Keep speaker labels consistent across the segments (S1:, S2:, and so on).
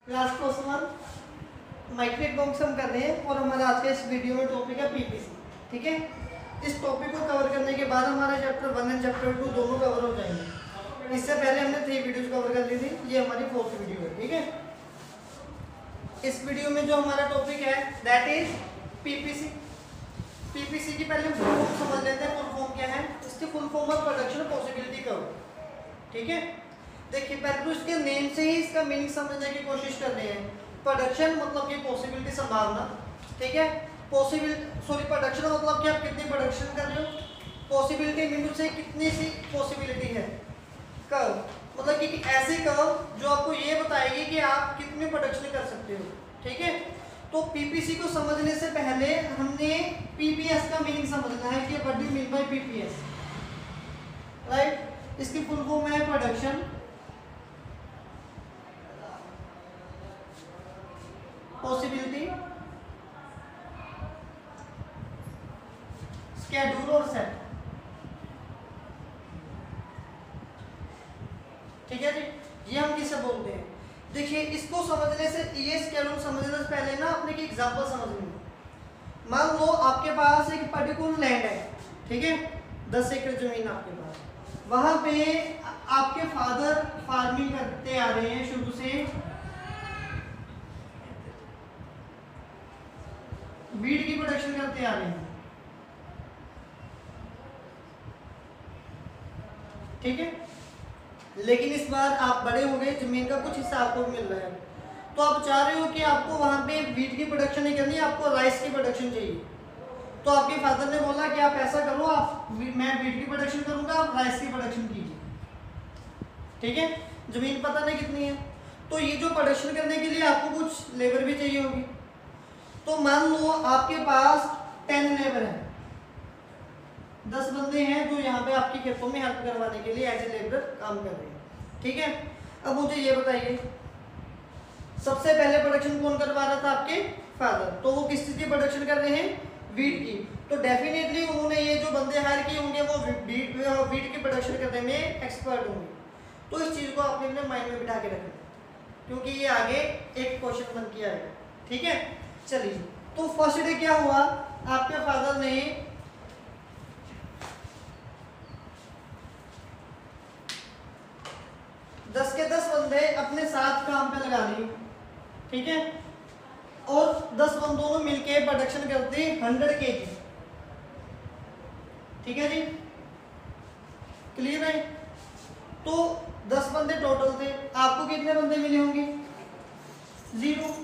S1: Class question 1 micro economics हम कर रहे हैं और हमारा आज का इस वीडियो में टॉपिक है पीपीसी। ठीक है, इस टॉपिक को कवर करने के बाद हमारा चैप्टर 1 एंड चैप्टर 2 दोनों कवर हो जाएंगे। इससे पहले हमने 3 वीडियोस कवर कर ली थी, ये हमारी 4th वीडियो है। ठीक है, इस वीडियो में जो हमारा टॉपिक है दैट इज पीपीसी। पीपीसी की पहले फुल फॉर्म समझ लेते हैं। फुल फॉर्म क्या है? इसकी full form of production possibility curve. ठीक है, देखिए पहले तो इसके नेम से ही इसका मीनिंग समझने की कोशिश कर रहे हैं। प्रोडक्शन मतलब कि पॉसिबिलिटी, संभावना। ठीक है, प्रोडक्शन मतलब कि आप कितनी प्रोडक्शन कर रहे हो। पॉसिबिलिटी मीन से कितनी सी पॉसिबिलिटी है। कर्व मतलब कि ऐसे कर्व जो आपको ये बताएगी कि आप कितनी प्रोडक्शन कर सकते हो। ठीक है, तो पीपीसी को समझने से पहले हमने पीपीएस का मीनिंग समझना है कि what do you mean by PPS, right. इसकी फुल फॉर्म है प्रोडक्शन पॉसिबिलिटी स्केड्यूल और सेट। ठीक है जी, ये हम किसे बोलते हैं? देखिए इसको समझने से, ये स्केड्यूल समझने से पहले ना अपने की एग्जांपल समझनी है। मान लो आपके पास एक पर्टिकुलर लैंड है, ठीक है, 10 एकड़ जमीन आपके पास। वहां पे आपके फादर फार्मिंग करते आ रहे हैं शुरू से, वीट की प्रोडक्शन करते आ रहे हैं। ठीक है, लेकिन इस बार आप बड़े हो गए, जमीन का कुछ हिस्सा आपको मिल रहा है, तो आप चाह रहे हो कि आपको वहां पे वीट की प्रोडक्शन नहीं करनी, आपको राइस की प्रोडक्शन चाहिए। तो आपके फादर ने बोला कि आप ऐसा करो, मैं वीट की प्रोडक्शन करूंगा, आप राइस की प्रोडक्शन कीजिए। ठीक है, जमीन पता नहीं कितनी है, तो ये जो प्रोडक्शन करने के लिए आपको कुछ लेबर भी चाहिए होगी। तो मान लो आपके पास 10 लेबर है, 10 बंदे हैं जो यहाँ पे आपके खेतों में हेल्प करवाने के लिए एज ए लेबर काम कर रहे हैं। ठीक है, अब मुझे ये बताइए सबसे पहले प्रोडक्शन कौन करवा रहा था? आपके फादर। तो वो किस चीज की प्रोडक्शन कर रहे हैं? वीट की। तो डेफिनेटली उन्होंने ये जो बंदे हायर किए होंगे वो वीट की प्रोडक्शन करने में एक्सपर्ट होंगे। तो इस चीज को आपने अपने माइंड में बिठा के रखना, क्योंकि ये आगे एक क्वेश्चन बन के आएगा। ठीक है, चलिए तो फर्स्ट डे क्या हुआ? आपके फादर ने 10 के 10 बंदे अपने साथ काम पे लगा लिए। ठीक है, और 10 बंदों ने मिलके प्रोडक्शन करती 100 kg। ठीक है जी, क्लियर है? तो 10 बंदे टोटल थे, आपको कितने बंदे मिले होंगे? 0,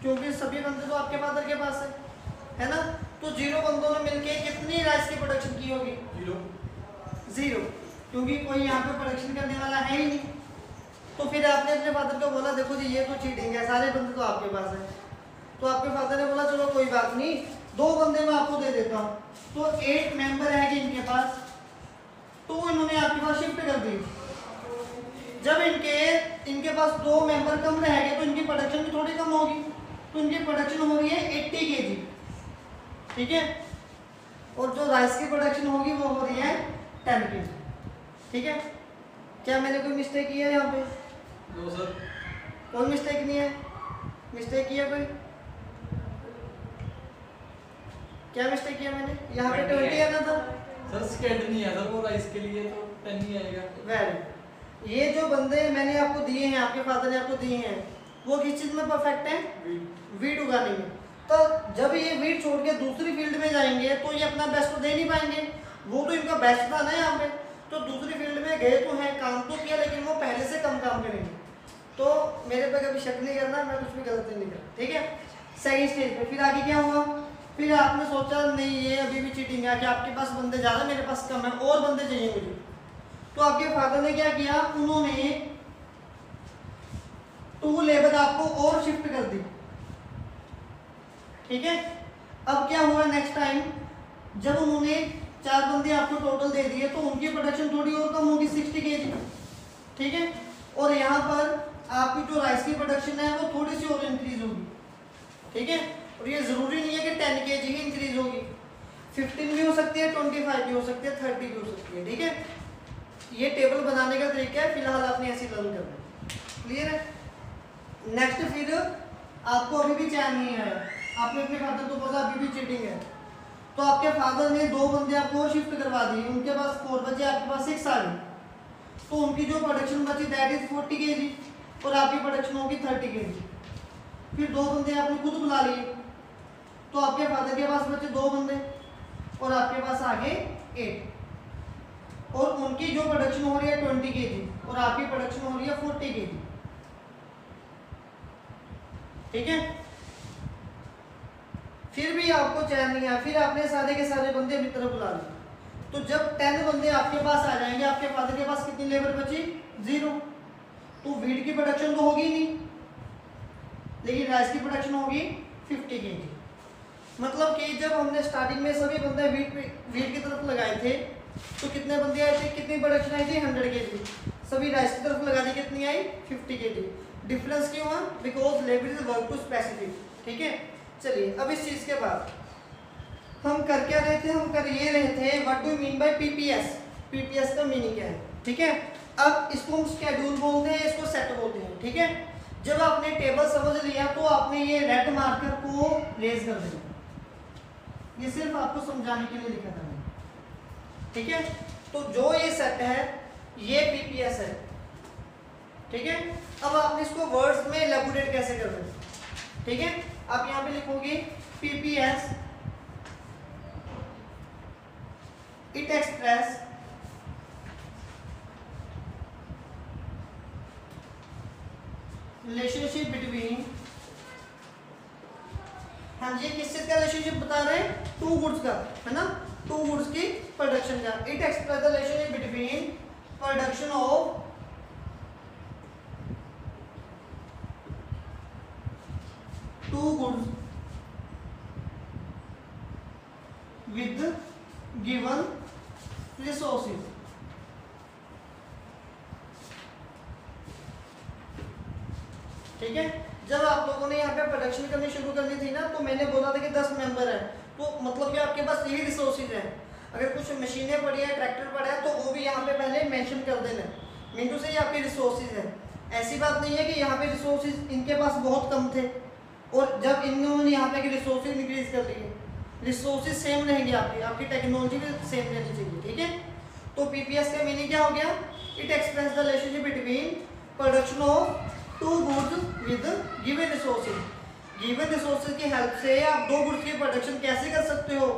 S1: क्योंकि सभी बंदे तो आपके फादर के पास है ना। तो 0 बंदों ने मिलके कितनी राइस की प्रोडक्शन की होगी? 0, क्योंकि कोई यहाँ पे प्रोडक्शन करने वाला है ही नहीं। तो फिर आपने अपने फादर को बोला देखो जी ये तो चीटिंग है, सारे बंदे तो आपके पास है। तो आपके फादर ने बोला चलो कोई बात नहीं, 2 बंदे मैं आपको दे देता हूँ। तो 8 मेंबर है कि इनके पास, तो इन्होंने आपके पास शिफ्ट कर दी। जब इनके पास 2 मेंबर कम रहेंगे तो इनकी प्रोडक्शन भी थोड़ी कम होगी। तो इनकी प्रोडक्शन हो रही है 80 kg। ठीक है, और जो राइस की प्रोडक्शन होगी वो हो रही है 10 kg। ठीक है, क्या मैंने कोई मिस्टेक की है यहाँ पे?
S2: नो सर,
S1: कोई मिस्टेक नहीं है। मिस्टेक किया कोई? क्या मिस्टेक किया मैंने? यहाँ पे 20 आना था
S2: सर स्केड नहीं है सर, वो राइस के लिए तो 10 ही आएगा।
S1: वेल, ये जो बंदे मैंने आपको दिए हैं, आपके फादर ने आपको दिए हैं, वो किस चीज में परफेक्ट है? वीट उगाने में। तो जब ये वीट छोड़ के दूसरी फील्ड में जाएंगे तो ये अपना बेस्ट तो दे नहीं पाएंगे। वो तो इनका बेस्ट था ना यहाँ पे, तो दूसरी फील्ड में गए तो हैं, काम तो किया, लेकिन वो पहले से कम काम करेंगे। तो मेरे पे कभी शक नहीं करना, मैं कुछ भी गलत नहीं कर। ठीक है, सेकंड स्टेज पे फिर आगे क्या हुआ? फिर आपने सोचा नहीं ये अभी भी चीटिंग है कि आपके पास बंदे ज़्यादा, मेरे पास कम है, और बंदे चाहिए मुझे। तो आपके फादर ने क्या किया? उन्होंने 2 लेबर आपको और शिफ्ट कर दी। ठीक है, अब क्या हुआ नेक्स्ट टाइम? जब उन्होंने 4 बंदे आपको टोटल दे दिए तो उनकी प्रोडक्शन थोड़ी और कम होगी, 60 kg। ठीक है, और यहाँ पर आपकी जो राइस की प्रोडक्शन है वो थोड़ी सी और इंक्रीज होगी। ठीक है, और ये जरूरी नहीं है कि 10 kg ही इंक्रीज होगी, 15 भी हो सकती है, 25 भी हो सकती है, 30 भी हो सकती है। ठीक है, ये टेबल बनाने का तरीका है, फिलहाल आपने ऐसे लर्न करना है। क्लियर है? नेक्स्ट फिर आपको अभी भी चैन नहीं आया, आपने अपने फादर को बोला अभी भी चीटिंग है, तो आपके फादर ने 2 बंदे आपको शिफ्ट करवा दिए, उनके पास 4 बचे, आपके पास 6 आ गए, तो उनकी जो प्रोडक्शन बची दैट इज 40 kg और आपकी प्रोडक्शन होगी 30 kg। फिर 2 बंदे आपने खुद बुला लिए, तो आपके फादर के पास बचे 2 बंदे और आपके पास आगे 8, और उनकी जो प्रोडक्शन हो रही है 20 kg और आपकी प्रोडक्शन हो रही है 40 kg। ठीक है, फिर भी आपको चैन नहीं आया, फिर आपने सारे के सारे बंदे मित्र बुला लिए, तो जब 10 बंदे आपके पास आ जाएंगे, आपके फादर के पास कितनी लेबर बची? 0। तो वीट की प्रोडक्शन तो होगी नहीं, लेकिन राइस की प्रोडक्शन होगी 50 kg। मतलब कि जब हमने स्टार्टिंग में सभी बंदे वीट की तरफ लगाए थे तो कितने बंदे आए थे, कितनी प्रोडक्शन आई थी? 100 kg। सभी राइस की तरफ लगा दी, कितनी आई? 50 kg। डिफरेंस क्यों है? Because labour is work to specific. ठीक है, चलिए अब इस चीज के बाद हम कर क्या रहे थे, हम कर ये रहे थे what do mean by PPS. PPS का मीनिंग क्या है? ठीक है, अब इसको हम शेड्यूल बोलते हैं, इसको सेट बोलते हैं। ठीक है, जब आपने टेबल समझ लिया तो आपने ये रेड मार्कर को रेज कर देना, ये सिर्फ आपको समझाने के लिए लिखा था मैंने। ठीक है, तो जो ये सेट है ये पीपीएस है। ठीक है, अब आपने इसको वर्ड्स में एलैबोरेट कैसे कर देना। ठीक है, आप यहां पे लिखोगे PPS it express relationship between, हाँ जी, किस चीज का रिलेशनशिप बता रहे हैं? 2 गुड्स का, है ना, 2 गुड्स की प्रोडक्शन का। It express the relationship between production of 2 goods with given resources. ठीक है, जब आप लोगों ने यहाँ पे प्रोडक्शन करनी शुरू करनी थी ना, तो मैंने बोला था कि 10 मेंबर हैं, तो मतलब कि आपके पास यही रिसोर्सेज हैं। अगर कुछ मशीनें पड़ी है, ट्रैक्टर पड़ा है, तो वो भी यहाँ पे पहले मेंशन कर देना, मिनटू से ये आपके रिसोर्सेज हैं। ऐसी बात नहीं है कि यहाँ पे रिसोर्सेज इनके पास बहुत कम थे और जब इन्होंने यहाँ पे रिसोर्सेज इंक्रीज कर लिए, रिसोर्सेज सेम रहेंगे, आपकी टेक्नोलॉजी भी सेम रहनी चाहिए। ठीक है, तो पीपीएस का मीनिंग क्या हो गया? It express the relationship between production of 2 goods with given resources. Given resources की हेल्प से आप 2 गुड्स की प्रोडक्शन कैसे कर सकते हो,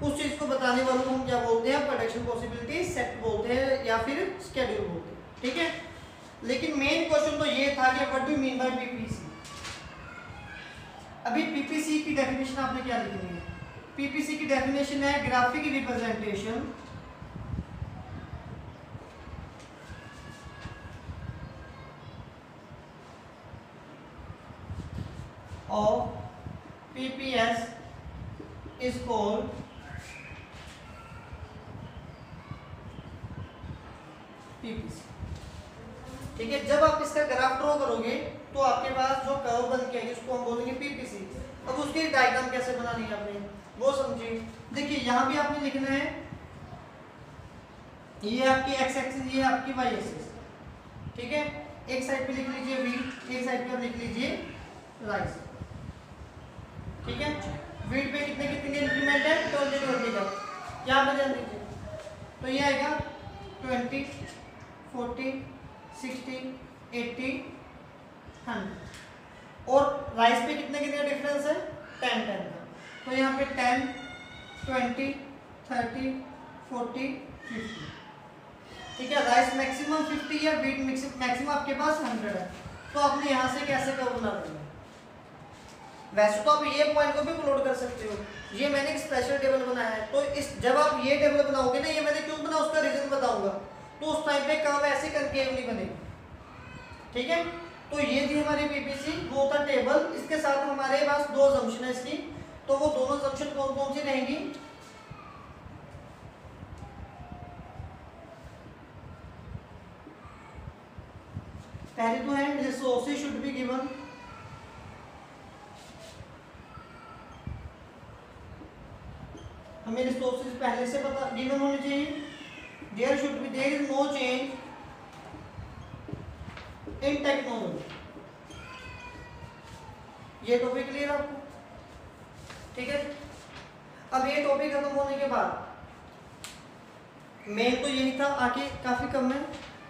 S1: उस चीज को बताने वालों को हम क्या बोलते हैं? प्रोडक्शन पॉसिबिलिटी सेट बोलते हैं या फिर शेड्यूल बोलते हैं। ठीक है, लेकिन मेन क्वेश्चन तो ये था कि what do you mean by PPC. अभी पीपीसी की डेफिनेशन आपने क्या लिखनी है? पीपीसी की डेफिनेशन है graphic representation of PPS is called PPC। ठीक है, जब आप इसका ग्राफ ड्रॉ करोगे तो आपके पास जो कर्व बन के आएगी उसको हम बोलेंगे पीपीसी। अब उसकी डायग्राम कैसे बनानी है आपने वो समझिए। देखिए यहाँ भी आपने लिखना है, ये आपकी एक्स एक्सिस, ये आपकी वाई एक्सिस। ठीक है, एक साइड पे लिख लीजिए वीट, एक साइड पे लिख लीजिए राइस। ठीक है, वीट पे कितने कितने के इंक्रीमेंट है? 20 का। यहाँ पे ध्यान दीजिए, तो ये आएगा 20, 40, 60, 80, 100। और राइस पे कितने कितने डिफरेंस है? 10 का। तो यहाँ पे 10, 20, 30, 40, 50। ठीक है, राइस मैक्सिमम 50 है, वीट मैक्सिमम आपके पास 100 है। तो आपने यहाँ से कैसे कर्व बना देंगे? वैसे तो आप ये पॉइंट को भी प्लॉट कर सकते हो, ये मैंने एक स्पेशल टेबल बनाया है। तो इस जब आप ये टेबल बनाओगे ना, ये मैंने क्यों बनाया उसका रीजन बताऊंगा, तो उस टाइम पे काम ऐसे करके नहीं बनेगी। ठीक है, तो ये थी हमारी पीपीसी, वो था टेबल। इसके साथ हमारे पास 2 असम्पशन है इसकी, तो वो दोनों असम्पशन कौन कौन सी रहेंगी? पहले तो है रिसोर्सेज शुड बी गिवन, हमें रिसोर्सेज पहले से पता गिवन होने चाहिए। There is no change in technology. ये टॉपिक क्लियर आपको? ठीक है। अब ये टॉपिक खत्म होने के बाद मेन तो यही था, आगे काफी कम है।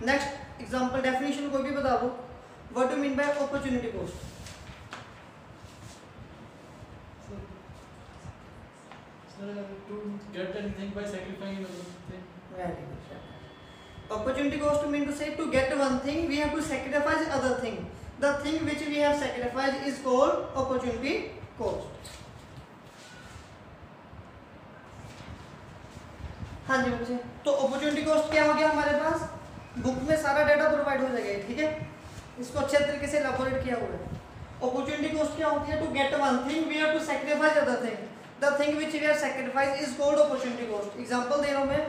S1: नेक्स्ट एग्जांपल डेफिनेशन कोई भी बता दो। What do mean by opportunity cost?
S2: To get anything by sacrificing another thing.
S1: Very good. Opportunity cost mean to say to get one thing we have to sacrifice other thing. The thing which we have sacrificed is called opportunity cost. हाँ जी बच्चे, तो opportunity cost क्या हो गया हमारे पास? Book में सारा data provide हो जाएगा, ठीक है। इसको अच्छे तरीके से एलैबोरेट किया हुआ है। अपॉर्चुनिटी कॉस्ट क्या होती है? To get one thing we have to sacrifice other thing. The thing which we have sacrifice is called opportunity cost. Example दे रहा हूं मैं।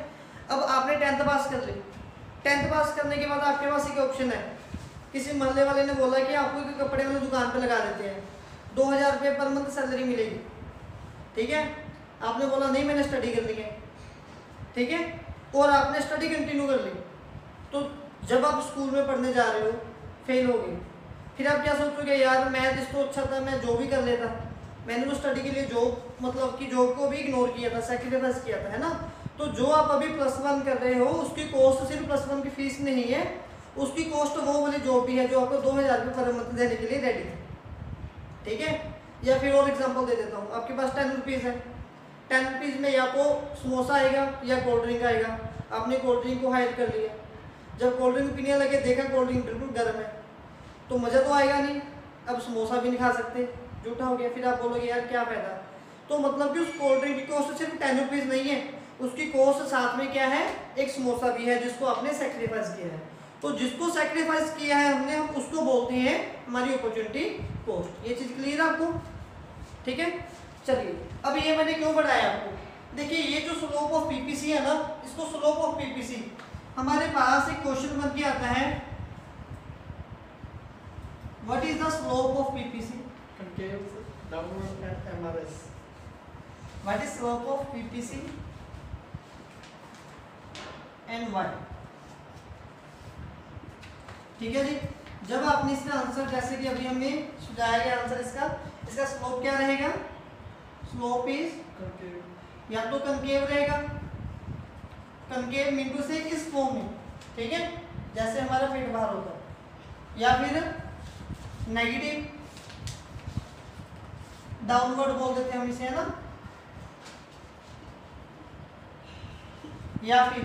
S1: अब आपने 10th पास कर ली। 10th पास करने के बाद आपके पास एक ऑप्शन है, किसी मोहल्ले वाले ने बोला कि आपको एक कपड़े वाली दुकान पे लगा देते हैं, 2000 रुपये पर मंथ सैलरी मिलेगी, ठीक है। आपने बोला नहीं मैंने स्टडी करनी है, ठीक है, और आपने स्टडी कंटिन्यू कर ली। तो जब आप स्कूल में पढ़ने जा रहे हो, फेल हो गए, फिर आप क्या सोचोगे, यार मैथ तो अच्छा था, मैं जॉब भी कर लेता। मैंने तो स्टडी के लिए जॉब, मतलब कि जॉब को भी इग्नोर किया था, सैक्रिफाइस किया था, है ना। तो जो आप अभी +1 कर रहे हो उसकी कॉस्ट सिर्फ +1 की फीस नहीं है, उसकी कॉस्ट वो वाली जॉब भी है जो आपको 2000 रुपये पर मंथ देने के लिए रेडी है, ठीक है। या फिर और एग्जांपल दे देता हूँ, आपके पास 10 रुपीज़ है। 10 रुपीज़ में या तो समोसा आएगा या कोल्ड ड्रिंक आएगा। आपने कोल्ड ड्रिंक को हायर कर लिया, जब कोल्ड ड्रिंक पीने लगे देखा कोल्ड ड्रिंक बिल्कुल गर्म है, तो मज़ा तो आएगा नहीं। अब समोसा भी नहीं खा सकते, झूठा हो गया। फिर आप बोलोगे यार क्या फ़ायदा। तो मतलब कि उस कोल्ड ड्रिंक की कॉस्ट सिर्फ 10 रुपीज़ नहीं है, उसकी कॉस्ट साथ में क्या है, एक समोसा भी है जिसको आपने सेक्रीफाइस किया है। तो जिसको सेक्रीफाइस किया है हमने, हम उसको बोलते हैं हमारी अपॉर्चुनिटी कॉस्ट। ये चीज़ क्लियर है आपको? ठीक है। चलिए, अब ये मैंने क्यों बढ़ाया आपको, देखिए ये जो स्लोप ऑफ पीपीसी है ना, इसको स्लोप ऑफ पीपीसी हमारे पास एक क्वेश्चन बन के आता है, what is the slope of PPC?
S2: Concave, downward and MRS.
S1: What is slope of PPC and Y? ठीक है जी। जब आपने इसका आंसर, जैसे कि अभी हमने सुझाया गया आंसर, इसका स्लोप क्या रहेगा? Slope is
S2: Concave.
S1: या तो कंकेव रहेगा, कंकेव मीन से इस फॉर्म में, ठीक है, जैसे हमारा पेट बाहर होता है, या फिर नेगेटिव डाउनवर्ड बोल देते हैं हम इसे, है ना, या फिर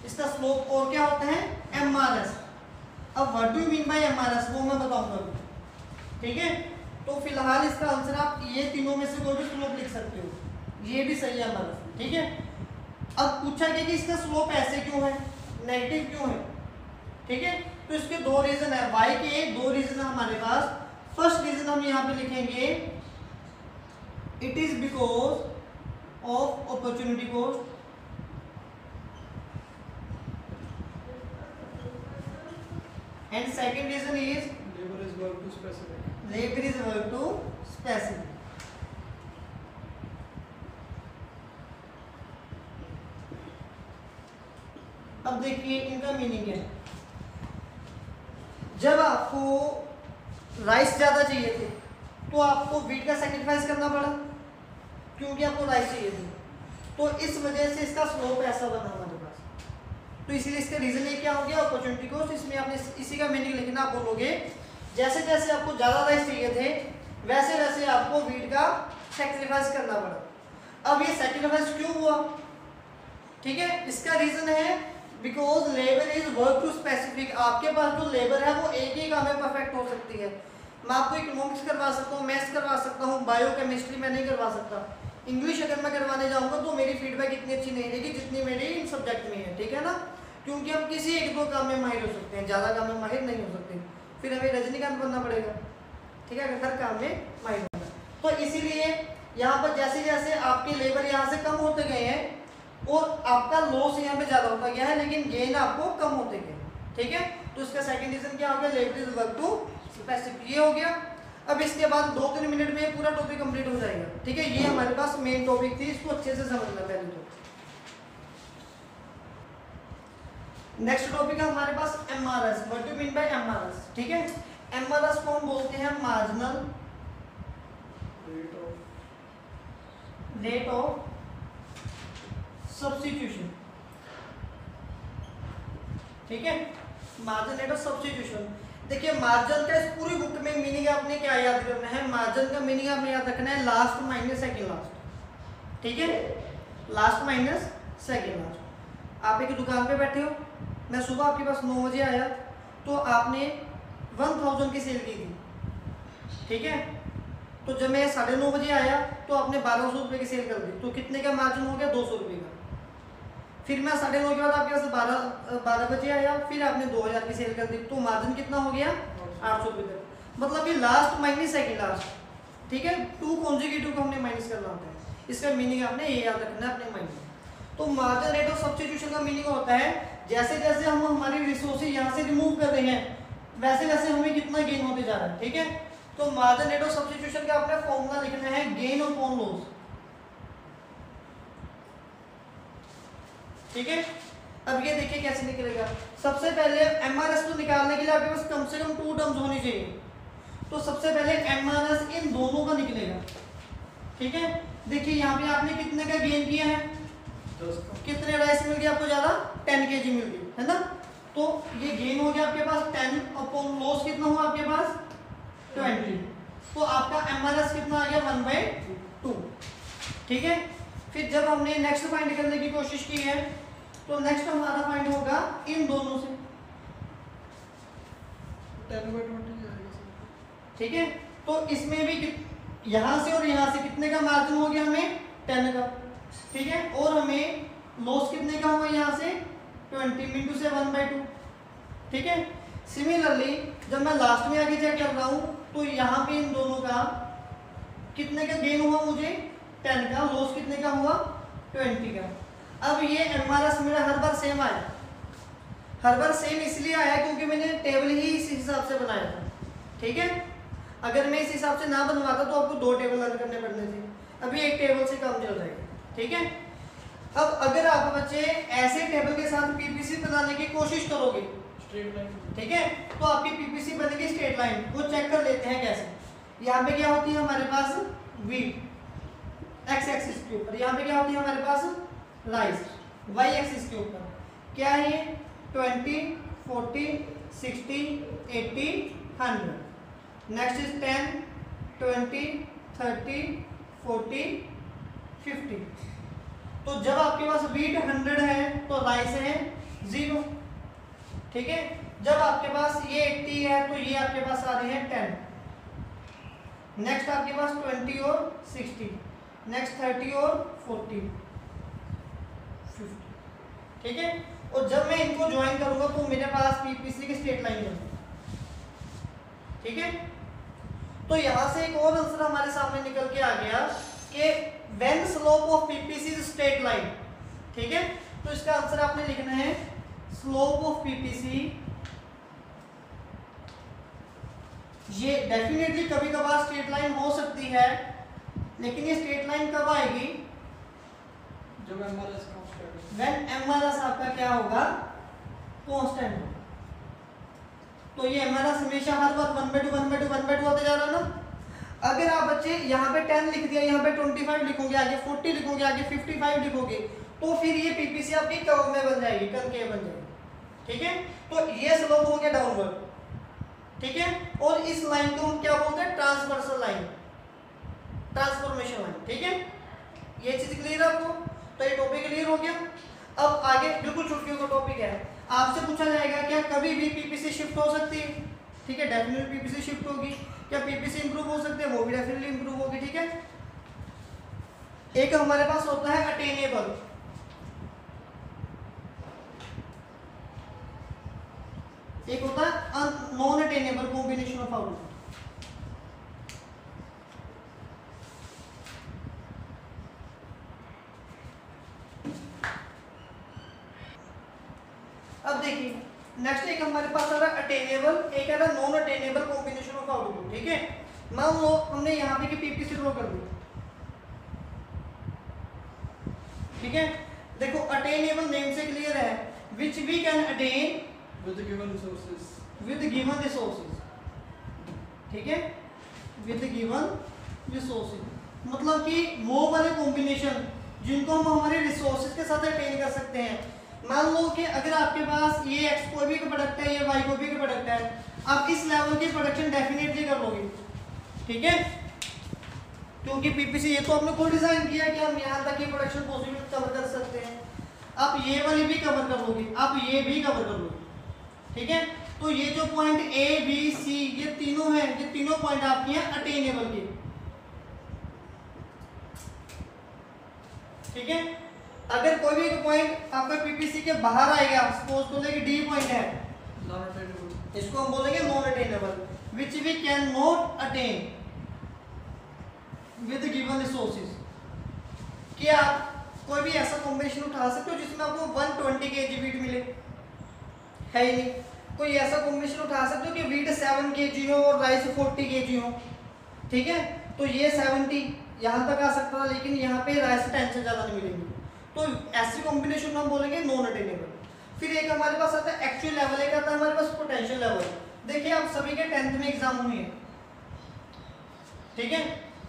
S1: इसका स्लोप और क्या होता है, MRS। अब what do you mean by MRS वो मैं बताऊंगा अभी, ठीक है। तो फिलहाल इसका आंसर आप ये तीनों में से कोई भी स्लोप लिख सकते हो, ये भी सही है MRS, ठीक है। अब पूछा गया कि इसका स्लोप ऐसे क्यों है, नेगेटिव क्यों है, ठीक है। तो इसके दो रीजन है, वाई के दो रीजन है हमारे पास। फर्स्ट रीजन हम यहाँ पे लिखेंगे, it is because of opportunity cost, and second reason is
S2: Labor is work to specific.
S1: Labour is work to specific. अब देखिए इनका मीनिंग है, जब आपको राइस ज़्यादा चाहिए थे तो आपको व्हीट का सैक्रिफाइस करना पड़ा, क्योंकि आपको राइस चाहिए थी। तो इस वजह से इसका स्लोप ऐसा बना हमारे पास। तो इसीलिए इसका रीज़न ये क्या हो गया, अपॉर्चुनिटी कॉस्ट। इसमें आपने इसी का मीनिंग लिखना, आप बोलोगे जैसे जैसे आपको ज़्यादा राइस चाहिए थे वैसे वैसे आपको व्हीट का सैक्रिफाइस करना पड़ा। अब ये सैक्रिफाइस क्यों हुआ, ठीक है, इसका रीज़न है because labour is work to specific. आपके पास जो लेबर है वो एक ही काम में परफेक्ट हो सकती है। मैं आपको इकोनॉमिक्स करवा सकता हूँ, मैथ्स करवा सकता हूँ, बायो केमिस्ट्री मैं नहीं करवा सकता। इंग्लिश अगर मैं करवाने जाऊँगा तो मेरी फीडबैक इतनी अच्छी नहीं रहेगी जितनी मेरी इन सब्जेक्ट में है, ठीक है ना, क्योंकि हम किसी एक दो काम में माहिर हो सकते हैं, ज़्यादा काम में माहिर नहीं हो सकते। फिर हमें रजनीकांत बनना पड़ेगा, ठीक है, अगर हर काम में माहिर होना। तो इसीलिए यहाँ पर जैसे जैसे आपके लेबर यहाँ से कम होते गए हैं और आपका लॉस यहाँ पे ज़्यादा होता गया है, लेकिन गेन आपको कम होते गए, ठीक है। तो इसका सेकंड रीजन क्या हो गया, labour is work to specific, ये हो गया। अब इसके बाद 2-3 मिनट में पूरा टॉपिक कंप्लीट हो जाएगा, ठीक है। ये हमारे पास मेन टॉपिक थी, इसको अच्छे से समझना पहले तो। नेक्स्ट टॉपिक है हमारे पास MRS। What do mean by MRS, ठीक है। MRS को हम बोलते हैं मार्जिनल रेट ऑफ सब्स्टिट्यूशन, ठीक है, मार्जिन रेट ऑफ सब्स्टिट्यूशन। देखिए मार्जिन का इस पूरी बुक में मीनिंग आपने क्या याद करना है, मार्जिन का मीनिंग आपने याद रखना है लास्ट माइनस सेकेंड लास्ट, ठीक है, लास्ट माइनस सेकेंड लास्ट। आप एक दुकान पे बैठे हो, मैं सुबह आपके पास 9 बजे आया तो आपने 1000 की सेल की थी, ठीक है, तो जब मैं 9:30 बजे आया तो आपने 1200 रुपये की सेल कर दी, तो कितने का मार्जिन हो गया, 200 रुपये का। फिर मैं 9:30 के बाद आपके पास 12 बजे आया, फिर आपने 2000 की सेल कर दी, तो मार्जिन कितना हो गया, 800 रुपये तक। मतलब ये लास्ट माइनस सेकेंड लास्ट, ठीक है, 2 कॉन्जिक्यूटिव को हमने माइनस करना होता है, इसका मीनिंग आपने ये याद रखना है अपने माइंड में। तो मार्जिन रेट ऑफ सब्स्टिट्यूशन का मीनिंग होता है जैसे जैसे हम हमारी रिसोर्सेज यहाँ से रिमूव कर रहे हैं वैसे वैसे हमें कितना गेन होते जा रहा है, ठीक है। तो मार्जिन रेट ऑफ सब्स्टिट्यूशन का आपने फॉर्मूला लिखना है गेन अपॉन लॉस, ठीक है। अब ये देखिए कैसे निकलेगा। सबसे पहले एमआरएस को निकालने के लिए आपके पास कम से कम 2 टर्म्स होनी चाहिए, तो सबसे पहले एमआरएस इन दोनों का निकलेगा, ठीक है। देखिए यहाँ पे आपने कितने का गेन किया है, कितने राइस मिल गया आपको, ज्यादा 10 kg मिल गई है ना, तो ये गेन हो गया आपके पास 10 अपॉन लॉस कितना हुआ आपके पास 20, तो आपका एमआरएस कितना आ गया 1/2, ठीक है। फिर जब हमने नेक्स्ट फाइंड करने की कोशिश की है तो नेक्स्ट हमारा फाइंड होगा इन दोनों से
S2: 10/20,
S1: ठीक है। तो इसमें भी यहां से और यहां से कितने का मार्जिन हो गया हमें 10 का, ठीक है, और हमें लॉस कितने का हुआ यहाँ से 20 इंटू से 1/2, ठीक है। सिमिलरली जब मैं लास्ट में आगे चेक कर रहा हूँ तो यहाँ पे इन दोनों का कितने का गेन हुआ मुझे 10 का, लॉस कितने का हुआ 20 का। अब ये एमआरएस मेरा हर बार सेम आया, हर बार सेम इसलिए आया क्योंकि मैंने टेबल ही इस हिसाब से बनाया था, ठीक है। अगर मैं इस हिसाब से ना बनवाता तो आपको 2 टेबल रन करने पड़ने थे, अभी एक टेबल से काम चल जाएगा, ठीक है। अब अगर आप बच्चे ऐसे टेबल के साथ पीपीसी बनाने की कोशिश करोगे,
S2: स्ट्रेट लाइन,
S1: ठीक है, तो आपकी पीपीसी बनेगी स्ट्रेट लाइन। वो चेक कर लेते हैं कैसे। यहाँ पे क्या होती है हमारे पास वी एक्स एक्सिस के ऊपर, यहाँ पे क्या होती है हमारे पास राइस वाई एक्सिस के ऊपर। क्या है ये 20, 40, 60, 80, 100। Next is 10, 20, 30, 40, 50। तो जब आपके पास वीट 100 है तो राइस है 0, ठीक है। जब आपके पास ये 80 है तो ये आपके पास आ रहे हैं 10। नेक्स्ट आपके पास 20 और 60, नेक्स्ट 30 और 40, 50, ठीक है। और जब मैं इनको ज्वाइन करूंगा तो मेरे पास पीपीसी की स्ट्रेट लाइन है, ठीक है। तो यहां से एक और आंसर हमारे सामने निकल के आ गया कि when slope of PPC is straight line, ठीक है। तो इसका आंसर आपने लिखना है स्लोप ऑफ पीपीसी, ये डेफिनेटली कभी कभार स्ट्रेट लाइन हो सकती है, लेकिन ये स्ट्रेट लाइन कब आएगी
S2: जब एमआरएस कांस्टेंट,
S1: व्हेन एमआरएस आपका क्या होगा कांस्टेंट होगा। तो ये एमआरएस हमेशा हर बार 1/2 1/2 1/2 होते जा रहा है ना। अगर आप बच्चे यहाँ पे 10 लिख दिया, यहाँ पे 25 लिखोगे, आगे 40 लिखोगे, आगे 55 लिखोगे, तो फिर ये पीपीसी आपकी कर्व में बन जाएगी, कनकेव बन जाएगी, ठीक है। तो ये स्लोप हो गया डाउनवर्ड, ठीक है। और इस लाइन को हम क्या बोलते हैं ट्रांसवर्सल लाइन, ट्रांसफॉर्मेशन लाइन, ठीक है। ये चीज क्लियर है आपको, तो ये टॉपिक क्लियर हो गया। अब आगे बिल्कुल छुट्टियों का टॉपिक है, आपसे पूछा जाएगा क्या कभी भी पीपीसी शिफ्ट हो सकती है, ठीक है, डेफिनेटली पीपीसी शिफ्ट होगी। क्या पीपीसी इंप्रूव हो सकते हैं, वो भी डेफिनेटली इंप्रूव होगी, ठीक है। एक हमारे पास होता है अटेनेबल, एक होता है non attainable combination of output. अब देखिए नेक्स्ट एक हमारे पास आ रहा है अटेनेबल, एक आ रहा है non attainable combination of output, ठीक है। मान लो हमने यहाँ पे की पीपीसी ड्रॉ कर दी, ठीक है। देखो अटेनेबल नेम से क्लियर है, which we can attain
S2: with the given resources,
S1: with given resources, ठीक है, with given रिसोर्सेज मतलब कि वो वाले कॉम्बिनेशन जिनको हम हमारे रिसोर्सेज के साथ अटेन कर सकते हैं। मान लो कि अगर आपके पास ये एक्स को भी का प्रोडक्ट है, ये वाई को भी का प्रोडक्ट है, आप इस लेवल की प्रोडक्शन डेफिनेटली कर लोगे, ठीक है, क्योंकि पीपीसी ये तो हमने खुद डिजाइन किया कि हम यहाँ तक की प्रोडक्शन पॉसिबल कवर कर सकते हैं। आप ये वाली भी कवर कर लोगे, आप ये भी कवर कर लोगे, ठीक है। तो ये जो पॉइंट ए बी सी ये तीनों हैं, ये तीनों पॉइंट आपके हैं अटेनेबल के, ठीक है। अगर कोई भी पॉइंट आपका पीपीसी के बाहर आएगा, सपोज तो लेके डी पॉइंट है,
S2: नॉन अटेनेबल,
S1: इसको हम बोलेंगे non attainable, which we can not attain with given resources. कि आप कोई भी ऐसा कॉम्बिनेशन उठा सकते हो जिसमें आपको 120 kg वीट मिले, है ही नहीं। कोई ऐसा कॉम्बिनेशन उठा सकते हो कि वीट 7 kg हो और राइस 40 kg हो, ठीक है। तो ये 70 यहाँ तक आ सकता था, लेकिन यहाँ पे राइस 10 से ज़्यादा नहीं मिलेंगे, तो ऐसी कॉम्बिनेशन हम बोलेंगे नॉन अटेनेबल। फिर एक हमारे पास आता है एक्चुअल लेवल, एक आता है हमारे पास पोटेंशियल लेवल। देखिए आप सभी के 10th में एग्जाम हुए हैं, ठीक है,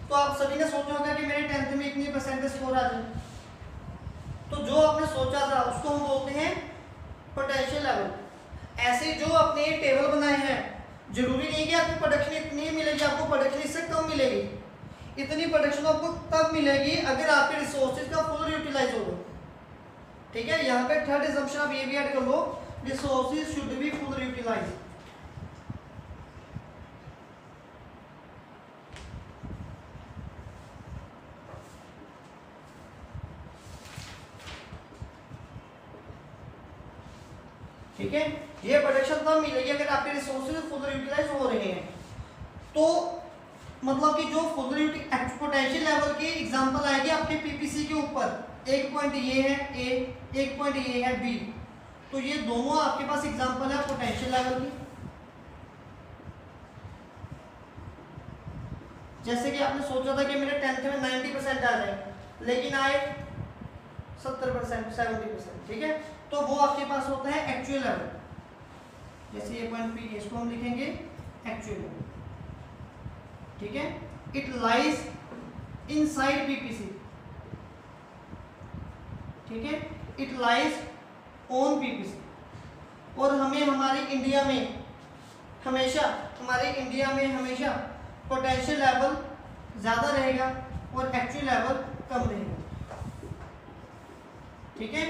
S1: तो आप सभी ने सोचा होगा कि मेरे 10th में इतनी परसेंटेज स्कोर आ जाए, तो जो आपने सोचा था उसको हम बोलते हैं पोटेंशियल लेवल। ऐसे जो आपने ये टेबल बनाए हैं, जरूरी नहीं कि आपको प्रोडक्शन इतनी मिलेगी, आपको प्रोडक्शन इससे कम मिलेगी। इतनी प्रोडक्शन आपको तब मिलेगी अगर आपके रिसोर्सेज का फुल यूटिलाइज होगा, ठीक है। यहाँ पे थर्ड असम्पशन आप ये भी ऐड कर लो, resources should be full utilize. ठीक है, ये प्रोडक्शन तब मिलेगी अगर आपके रिसोर्सेज फुल यूटिलाइज हो रहे हैं। तो मतलब कि जो फुल पोटेंशियल लेवल की एग्जांपल आएगी आपके पीपीसी के ऊपर, एक पॉइंट ये है ए, एक पॉइंट ये है बी, तो ये दोनों आपके पास एग्जांपल है पोटेंशियल लेवल की। जैसे कि आपने सोचा था कि मेरे 10th में 90% आ जाए, लेकिन आए 70%, 70%, ठीक है, तो वो आपके पास होता है एक्चुअल लेवल। जैसे ये पॉइंट पी, इसको हम लिखेंगे एक्चुअल लेवल, ठीक है। इट लाइज इनसाइड पीपीसी, ठीक है, इट लाइज ऑन पीपीसी। और हमें हमारे इंडिया में हमेशा पोटेंशियल लेवल ज्यादा रहेगा और एक्चुअल लेवल कम रहेगा, ठीक है।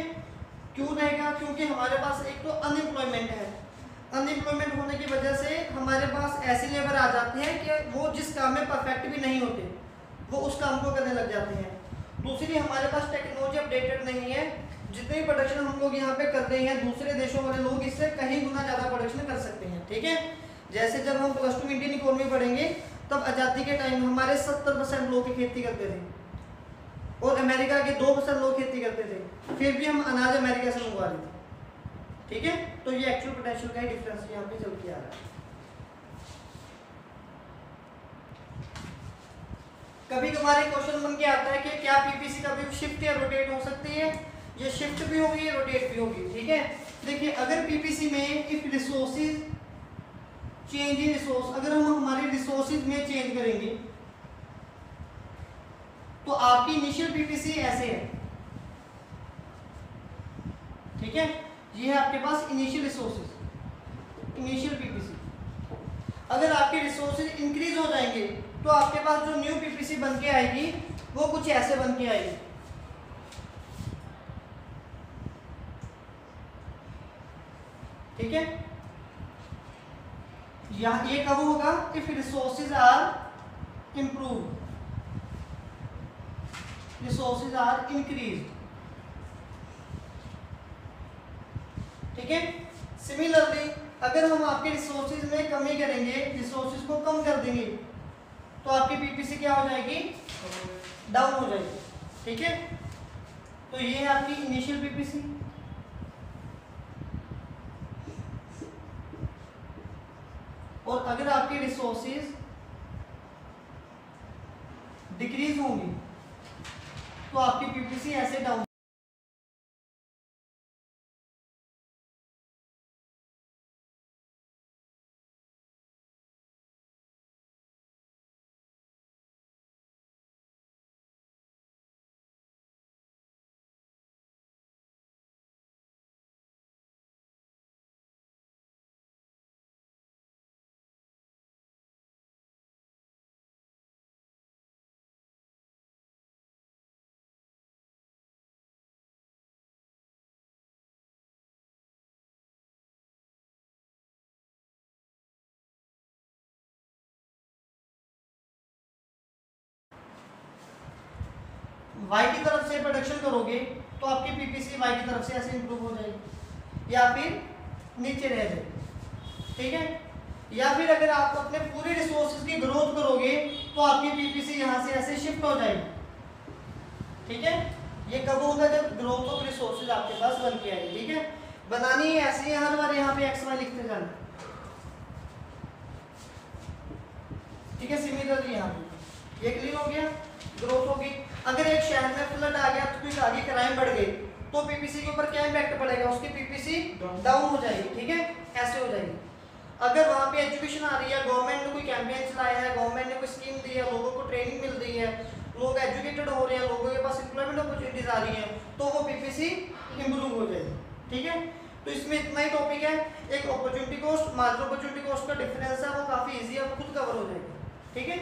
S1: क्यों रहेगा? क्योंकि हमारे पास एक तो अनएम्प्लॉयमेंट है, अनएम्प्लॉयमेंट होने की वजह से हमारे पास ऐसी लेबर आ जाती है कि वो जिस काम में परफेक्ट भी नहीं होते वो उस काम को करने लग जाते हैं। दूसरी, हमारे पास टेक्नोलॉजी अपडेटेड नहीं है, जितनी प्रोडक्शन हम लोग यहाँ पे कर रहे हैं दूसरे देशों वाले लोग इससे कहीं गुना ज़्यादा प्रोडक्शन कर सकते हैं, ठीक है। जैसे जब हम +2 इंडियन इकोनॉमी पढ़ेंगे तब आज़ादी के टाइम हमारे 70% लोग खेती करते थे और अमेरिका के 2% लोग खेती करते थे, फिर भी हम अनाज अमेरिका से मंगवा रहे थे, ठीक है। तो ये एक्चुअल पोटेंशियल का ही डिफरेंस यहाँ पे चल के आ रहा है। कभी हमारे क्वेश्चन बन के आता है कि क्या पीपीसी कभी शिफ्ट या रोटेट हो सकती है? ये शिफ्ट भी होगी, रोटेट भी होगी, ठीक है। देखिए अगर पीपीसी में if resources change in resource, अगर हम हमारे रिसोर्सेज में चेंज करेंगे तो आपकी इनिशियल पीपीसी ऐसे है, ठीक है। ये है आपके पास इनिशियल रिसोर्सेज, इनिशियल पीपीसी। अगर आपके रिसोर्सेज इंक्रीज हो जाएंगे तो आपके पास जो न्यू पीपीसी बन के आएगी वो कुछ ऐसे बन के आएगी, ठीक है। ये कब होगा? If resources are improve, resources are increase, ठीक है। सिमिलरली अगर हम आपके रिसोर्सेज में कमी करेंगे, रिसोर्सेज को कम कर देंगे तो आपकी पीपीसी क्या हो जाएगी? डाउन हो जाएगी, ठीक है। तो ये है आपकी इनिशियल पीपीसी। और अगर आपके रिसोर्सेज डिक्रीज होंगी तो आपकी पीपीसी ऐसे डाउन वाई की तरफ से प्रोडक्शन करोगे तो आपकी पीपीसी वाई की तरफ से ऐसे इंप्रूव हो जाएगी या फिर नीचे रह जाएगी, ठीक है। या फिर अगर आप अपने पूरे रिसोर्सेज की ग्रोथ करोगे तो आपकी पीपीसी यहाँ से ऐसे शिफ्ट हो जाएगी, ठीक है। ये कब होगा? जब ग्रोथ ऑफ रिसोर्सेज आपके पास बन के आएगी, ठीक है। बनानी है ऐसी है, हर बार यहाँ पे एक्स वाई लिखते जाना, ठीक है। सिमिलरली यहाँ पे ये क्लियर हो गया, ग्रोथ होगी। अगर एक शहर में फ्लड आ गया तो कुछ आगे क्राइम बढ़ गई तो पीपीसी के ऊपर क्या इम्पैक्ट पड़ेगा? उसकी पीपीसी डाउन हो जाएगी, ठीक है, ऐसे हो जाएगी। अगर वहाँ पे एजुकेशन आ रही है, गवर्नमेंट ने कोई कैंपेन चलाया है, गवर्नमेंट ने कोई स्कीम दी है, लोगों को ट्रेनिंग मिल रही है, लोग एजुकेटेड हो रहे हैं, लोगों के पास एम्प्लॉयमेंट अपॉर्चुनिटीज आ रही है, तो वो पीपीसी इंप्रूव हो जाएगी, ठीक है। तो इसमें इतना ही टॉपिक है। एक opportunity cost, marginal opportunity cost का डिफरेंस है, वो काफी इजी है, वो खुद कवर हो जाएगा, ठीक है।